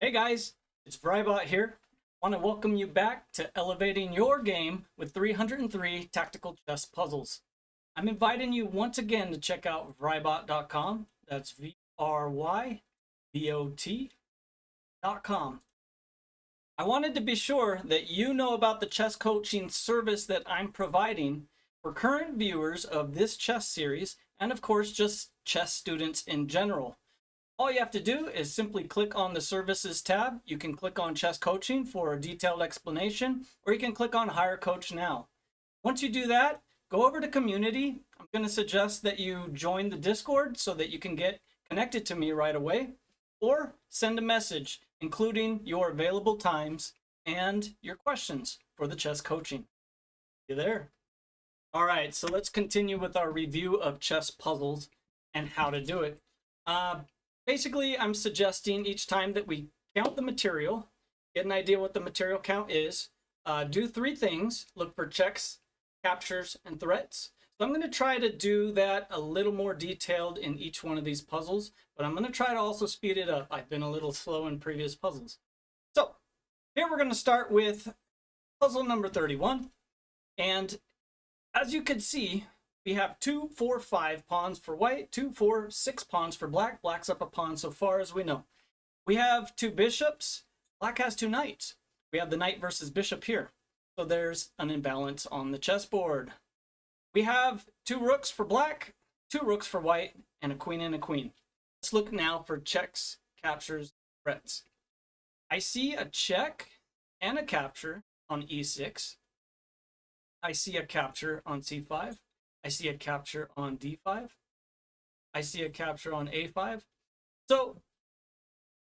Hey guys, it's vryBot here. I want to welcome you back to elevating your game with 303 tactical chess puzzles. I'm inviting you once again to check out vryBot.com. That's vryBot.com. I wanted to be sure that you know about the chess coaching service that I'm providing for current viewers of this chess series and of course just chess students in general. All you have to do is simply click on the services tab. You can click on chess coaching for a detailed explanation, or you can click on hire coach now. Once you do that, go over to community. I'm going to suggest that you join the Discord so that you can get connected to me right away, or send a message including your available times and your questions for the chess coaching. You there? All right, so let's continue with our review of chess puzzles and how to do it. Basically, I'm suggesting each time that we count the material, get an idea what the material count is, do three things: look for checks, captures, and threats. So I'm going to try to do that a little more detailed in each one of these puzzles, but I'm going to try to also speed it up. I've been a little slow in previous puzzles. So here we're going to start with puzzle number 31. And as you can see, we have 2, 4, 5 pawns for white, 2, 4, 6 pawns for black. Black's up a pawn so far as we know. We have 2 bishops. Black has 2 knights. We have the knight versus bishop here. So there's an imbalance on the chessboard. We have 2 rooks for black, 2 rooks for white, and a queen and a queen. Let's look now for checks, captures, threats. I see a check and a capture on e6. I see a capture on c5. I see a capture on d5. I see a capture on a5. So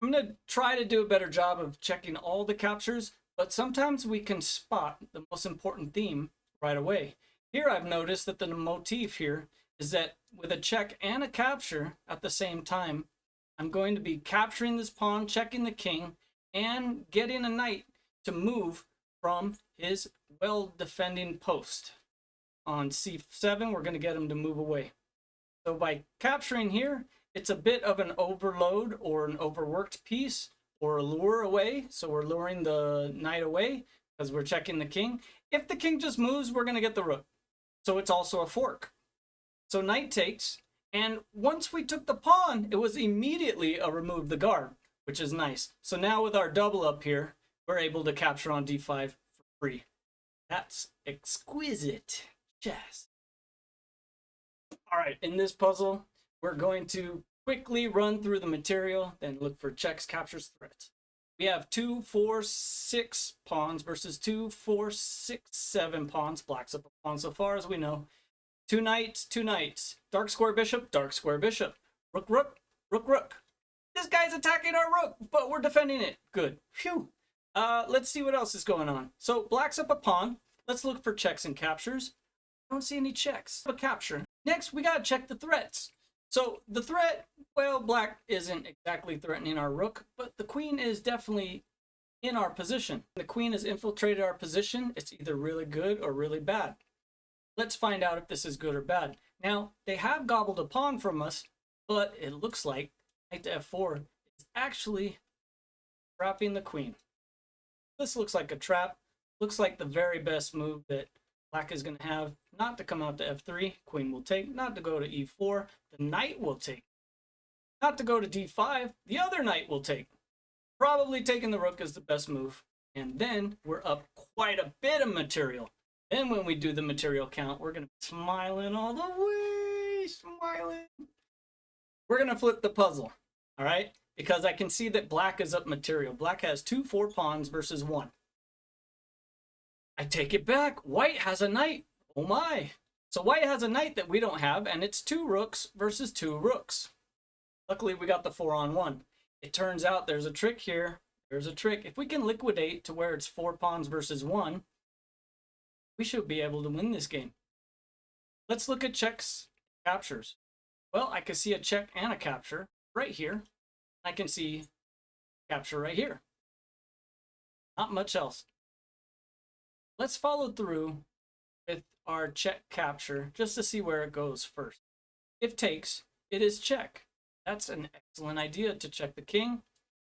I'm going to try to do a better job of checking all the captures, but sometimes we can spot the most important theme right away. Here I've noticed that the motif here is that with a check and a capture at the same time, I'm going to be capturing this pawn, checking the king, and getting a knight to move from his well-defending post. On c7, we're going to get him to move away. So by capturing here, it's a bit of an overload or an overworked piece or a lure away. So we're luring the knight away because we're checking the king. If the king just moves, we're going to get the rook. So it's also a fork. So knight takes, and once we took the pawn, it was immediately a remove the guard, which is nice. So now with our double up here, we're able to capture on d5 for free. That's exquisite chess. All right, in this puzzle, we're going to quickly run through the material, then look for checks, captures, threats. We have 2, 4, 6 pawns versus 2, 4, 6, 7 pawns. Black's up a pawn so far as we know. 2 knights, 2 knights. Dark square bishop, dark square bishop. Rook, rook, rook, rook. This guy's attacking our rook, but we're defending it. Good. Phew. Let's see what else is going on. So black's up a pawn. Let's look for checks and captures. I don't see any checks. A capture. Next, we gotta check the threats. So the threat, well, black isn't exactly threatening our rook, but the queen is definitely in our position. The queen has infiltrated our position. It's either really good or really bad. Let's find out if this is good or bad. Now, they have gobbled a pawn from us, but it looks like knight to f4 is actually trapping the queen. This looks like a trap. Looks like the very best move that black is going to have, not to come out to f3, queen will take, not to go to e4, the knight will take, not to go to d5, the other knight will take. Probably taking the rook is the best move, and then we're up quite a bit of material. Then when we do the material count, we're going to be smiling all the way, smiling. We're going to flip the puzzle, all right? Because I can see that black is up material. Black has 2, 4 pawns versus 1. I take it back. White has a knight. Oh my. So white has a knight that we don't have, and it's 2 rooks versus 2 rooks. Luckily, we got the 4-on-1. It turns out there's a trick here. There's a trick. If we can liquidate to where it's 4 pawns versus 1, we should be able to win this game. Let's look at checks, captures. Well, I can see a check and a capture right here. I can see capture right here. Not much else. Let's follow through with our check capture just to see where it goes first. If takes, it is check. That's an excellent idea to check the king.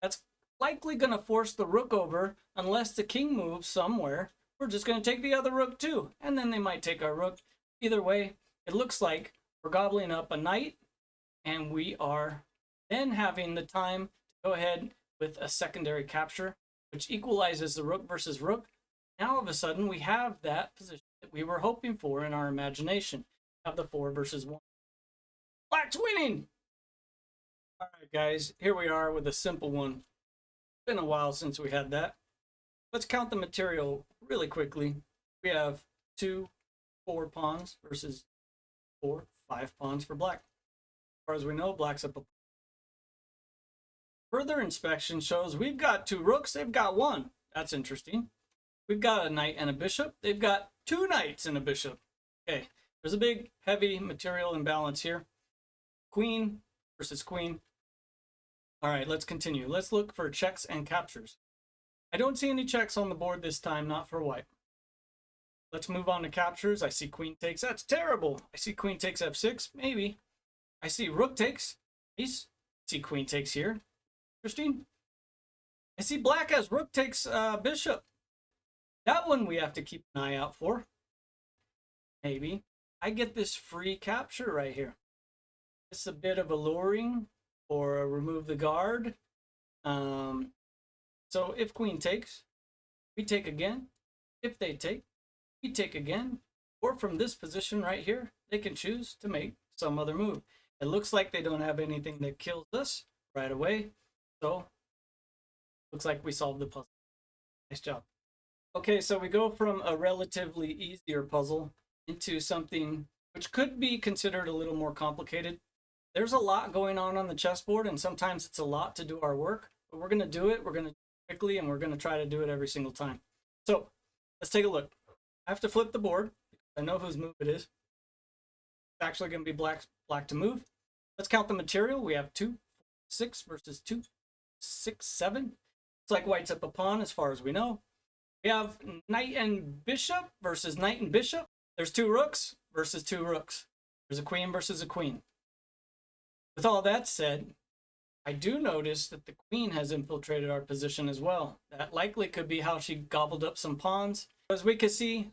That's likely going to force the rook over unless the king moves somewhere. We're just going to take the other rook too, and then they might take our rook. Either way, it looks like we're gobbling up a knight, and we are then having the time to go ahead with a secondary capture, which equalizes the rook versus rook. Now all of a sudden we have that position that we were hoping for in our imagination of the 4 versus 1. Black's winning! All right, guys, here we are with a simple one. It's been a while since we had that. Let's count the material really quickly. We have 2 4 pawns versus 4 5 pawns for black. As far as we know, black's up a pawn. Further inspection shows we've got 2 rooks, they've got 1. That's interesting. We've got a knight and a bishop. They've got 2 knights and a bishop. Okay, there's a big, heavy material imbalance here. Queen versus queen. All right, let's continue. Let's look for checks and captures. I don't see any checks on the board this time, not for white. Let's move on to captures. I see queen takes. That's terrible. I see queen takes f6, maybe. I see rook takes. I see queen takes here. Interesting. I see black has rook takes bishop. That one we have to keep an eye out for. Maybe. I get this free capture right here. It's a bit of alluring, or a remove the guard. So if queen takes, we take again. If they take, we take again. Or from this position right here, they can choose to make some other move. It looks like they don't have anything that kills us right away. So looks like we solved the puzzle. Nice job. Okay, so we go from a relatively easier puzzle into something which could be considered a little more complicated. There's a lot going on the chessboard, and sometimes it's a lot to do our work, but we're going to do it. We're going to do it quickly, and we're going to try to do it every single time. So let's take a look. I have to flip the board. I know whose move it is. It's actually going to be black to move. Let's count the material. We have 2 6 versus 2 6 7. It's like white's up a pawn as far as we know. We have knight and bishop versus knight and bishop. There's 2 rooks versus 2 rooks. There's a queen versus a queen. With all that said, I do notice that the queen has infiltrated our position as well. That likely could be how she gobbled up some pawns. As we can see,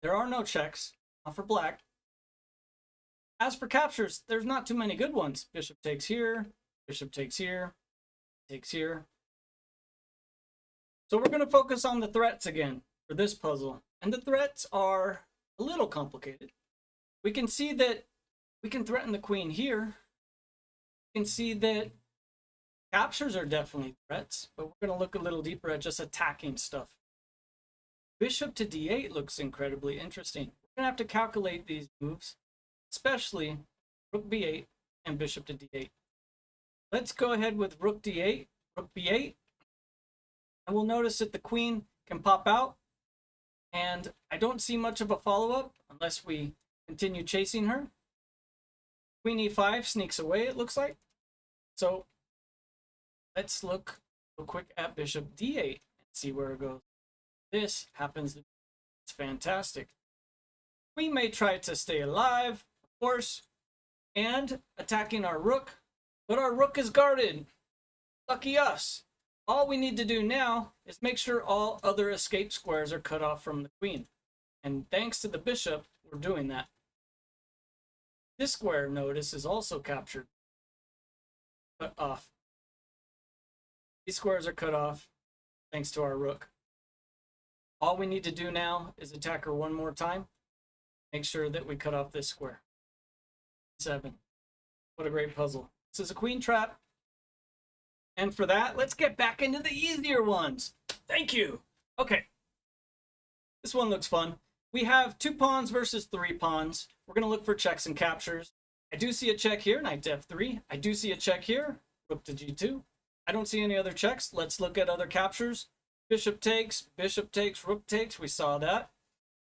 there are no checks, not for black. As for captures, there's not too many good ones. Bishop takes here, bishop takes here, takes here. So we're going to focus on the threats again for this puzzle. And the threats are a little complicated. We can see that we can threaten the queen here. You can see that captures are definitely threats, but we're going to look a little deeper at just attacking stuff. Bishop to d8 looks incredibly interesting. We're going to have to calculate these moves, especially rook b8 and bishop to d8. Let's go ahead with rook d8, rook b8, and we'll notice that the queen can pop out, and I don't see much of a follow-up unless we continue chasing her. Queen e5 sneaks away, it looks like. So let's look real quick at bishop d8 and see where it goes. This happens. It's fantastic. We may try to stay alive, of course, and attacking our rook, but our rook is guarded. Lucky us. All we need to do now is make sure all other escape squares are cut off from the queen. And thanks to the bishop, we're doing that. This square, notice, is also captured. Cut off. These squares are cut off thanks to our rook. All we need to do now is attack her one more time. Make sure that we cut off this square. 7. What a great puzzle. This is a queen trap. And for that, let's get back into the easier ones. Thank you. Okay. This one looks fun. We have 2 pawns versus 3 pawns. We're going to look for checks and captures. I do see a check here, knight to f3. I do see a check here, rook to g2. I don't see any other checks. Let's look at other captures. Bishop takes, rook takes. We saw that.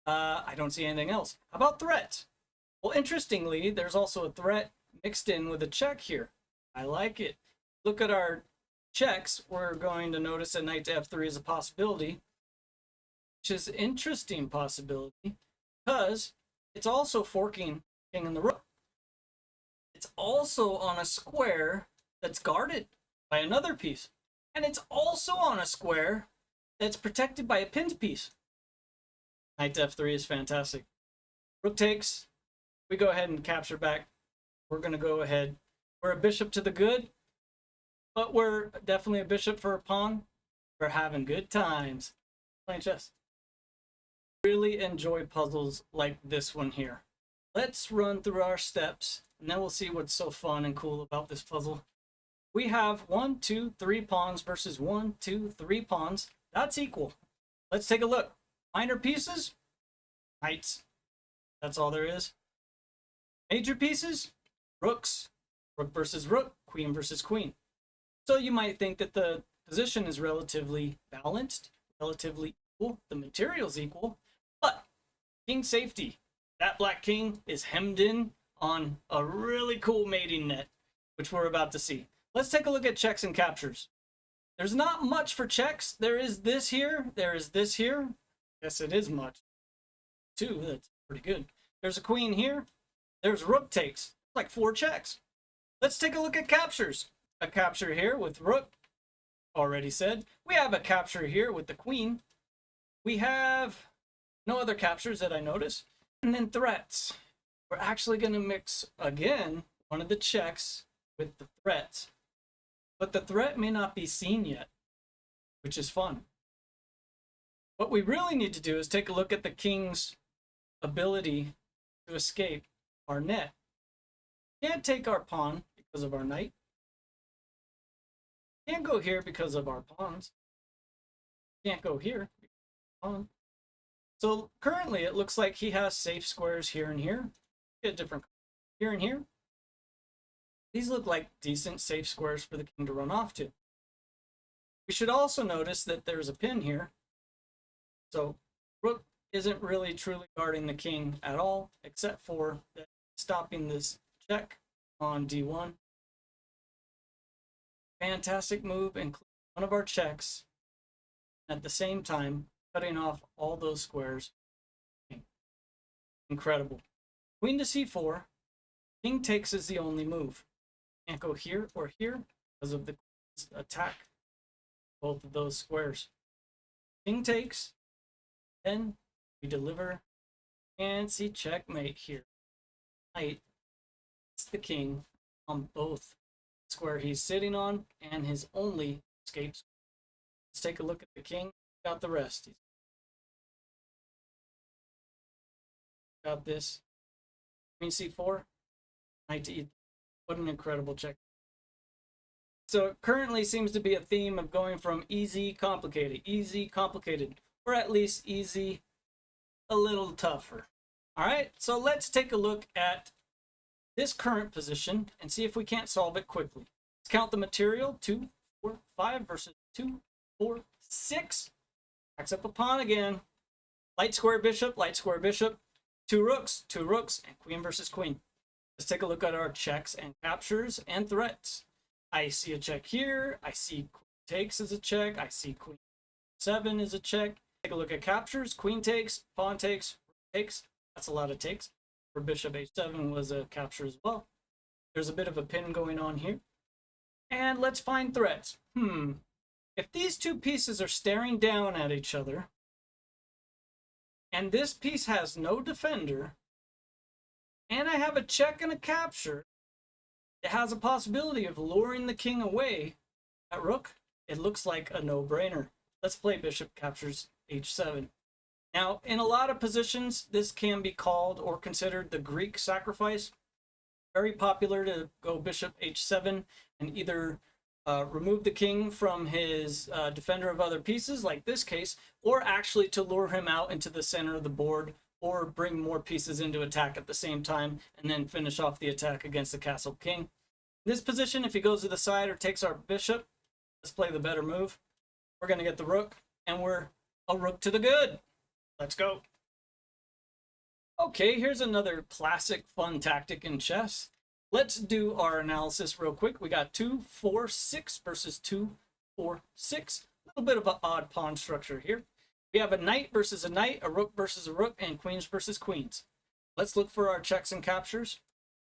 I don't see anything else. How about threats? Well, interestingly, there's also a threat mixed in with a check here. I like it. Look at our checks. We're going to notice that knight to f3 is a possibility, which is an interesting possibility because it's also forking king and the rook. It's also on a square that's guarded by another piece. And it's also on a square that's protected by a pinned piece. Knight to f3 is fantastic. Rook takes. We go ahead and capture back. We're going to go ahead. We're a bishop to the good, but we're definitely a bishop for a pawn. We're having good times playing chess. Really enjoy puzzles like this one here. Let's run through our steps, and then we'll see what's so fun and cool about this puzzle. We have 1, 2, 3 pawns versus 1, 2, 3 pawns. That's equal. Let's take a look. Minor pieces, knights. That's all there is. Major pieces, rooks. Rook versus rook, queen versus queen. So you might think that the position is relatively balanced, relatively equal. The material's equal, but king safety. That black king is hemmed in on a really cool mating net, which we're about to see. Let's take a look at checks and captures. There's not much for checks. There is this here. There is this here. Yes, it is much. 2, that's pretty good. There's a queen here. There's rook takes. Like 4 checks. Let's take a look at captures. A capture here with rook. Already said. We have a capture here with the queen. We have no other captures that I notice. And then threats. We're actually going to mix, again, one of the checks with the threats. But the threat may not be seen yet, which is fun. What we really need to do is take a look at the king's ability to escape our net. Can't take our pawn because of our knight. Can't go here because of our pawns. Can't go here because of our pawn. So currently it looks like he has safe squares here and here. Get different here and here. These look like decent safe squares for the king to run off to. We should also notice that there's a pin here. So rook isn't really truly guarding the king at all, except for stopping this check on d1. Fantastic move, including one of our checks, at the same time cutting off all those squares. Incredible. Queen to c4. King takes is the only move. Can't go here or here because of the queen's attack. Both of those squares. King takes. Then we deliver fancy checkmate here. Knight. It's the king on both square he's sitting on and his only escape square. Let's take a look at the king. Got the rest. He's got this. Queen c4. Knight to e3. What an incredible check. So it currently seems to be a theme of going from easy, complicated, or at least easy, a little tougher. All right, so let's take a look at this current position and see if we can't solve it quickly. Let's count the material. 2, 4, 5 versus 2, 4, 6. Backs up a pawn again. Light square bishop, 2 rooks, and queen versus queen. Let's take a look at our checks and captures and threats. I see a check here. I see queen takes as a check. I see queen 7 is a check. Take a look at captures. Queen takes, pawn takes, rook takes. That's a lot of takes. For bishop h7 was a capture as well. There's a bit of a pin going on here. And let's find threats. If these two pieces are staring down at each other, and this piece has no defender, and I have a check and a capture, it has a possibility of luring the king away at rook. It looks like a no-brainer. Let's play bishop captures h7. Now, in a lot of positions, this can be called or considered the Greek sacrifice. Very popular to go bishop h7 and either remove the king from his defender of other pieces, like this case, or actually to lure him out into the center of the board, or bring more pieces into attack at the same time, and then finish off the attack against the castle king. In this position, if he goes to the side or takes our bishop, let's play the better move. We're going to get the rook, and we're a rook to the good. Let's go. Okay, here's another classic fun tactic in chess. Let's do our analysis real quick. We got 2, 4, 6 versus 2, 4, 6. A little bit of an odd pawn structure here. We have a knight versus a knight, a rook versus a rook, and queens versus queens. Let's look for our checks and captures.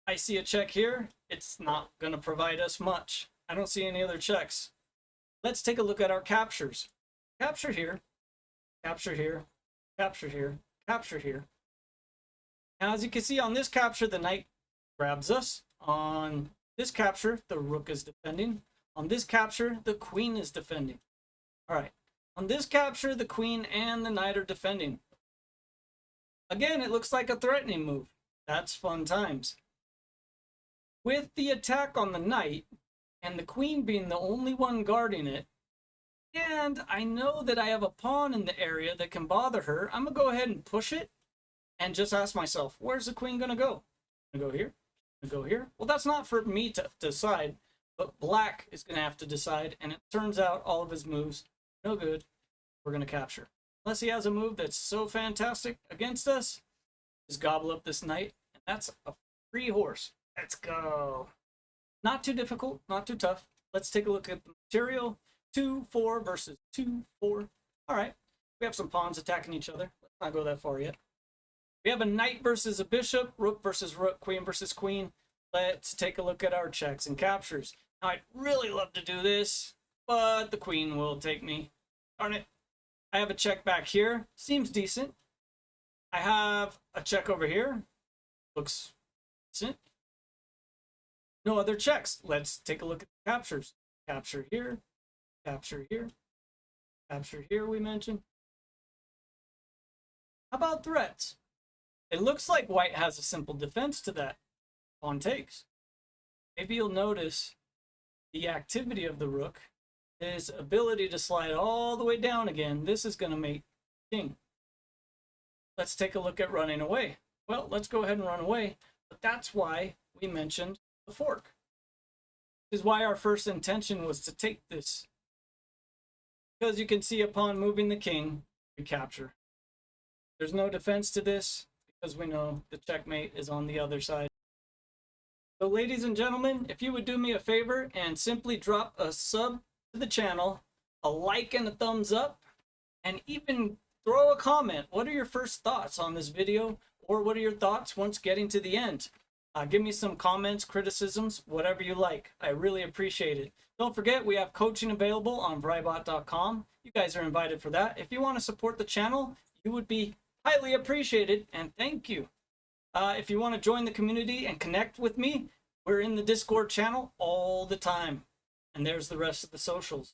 I see a check here. It's not going to provide us much. I don't see any other checks. let's take a look at our captures. Capture here, capture here, capture here, capture here. Now, as you can see on this capture, the knight grabs us. On this capture, the rook is defending. On this capture, the queen is defending. All right. On this capture, the queen and the knight are defending. Again, it looks like a threatening move. That's fun times. With the attack on the knight, and the queen being the only one guarding it, and I know that I have a pawn in the area that can bother her, I'm going to go ahead and push it and just ask myself, where's the queen going to go? Going to go here? Going to go here? Well, that's not for me to decide, but black is going to have to decide, and it turns out all of his moves, no good. We're going to capture. Unless he has a move that's so fantastic against us, just gobble up this knight, and that's a free horse. Let's go. Not too difficult, not too tough. Let's take a look at the material. 2-4 versus 2-4. All right. We have some pawns attacking each other. Let's not go that far yet. We have a knight versus a bishop, rook versus rook, queen versus queen. Let's take a look at our checks and captures. Now, I'd really love to do this, but the queen will take me. Darn it. I have a check back here. Seems decent. I have a check over here. Looks decent. No other checks. Let's take a look at the captures. Capture here. Capture here. Capture here, we mentioned. How about threats? It looks like white has a simple defense to that. Pawn takes. Maybe you'll notice the activity of the rook, his ability to slide all the way down again. This is going to make king. Let's take a look at running away. Well, let's go ahead and run away. But that's why we mentioned the fork. This is why our first intention was to take this. Because you can see upon moving the king, we capture. There's no defense to this because we know the checkmate is on the other side. So ladies and gentlemen, if you would do me a favor and simply drop a sub to the channel, a like and a thumbs up, and even throw a comment. What are your first thoughts on this video? Or what are your thoughts once getting to the end? Give me some comments, criticisms, whatever you like. I really appreciate it. Don't forget, we have coaching available on vryBot.com. You guys are invited for that. If you want to support the channel, you would be highly appreciated, and thank you. If you want to join the community and connect with me, we're in the Discord channel all the time. And there's the rest of the socials.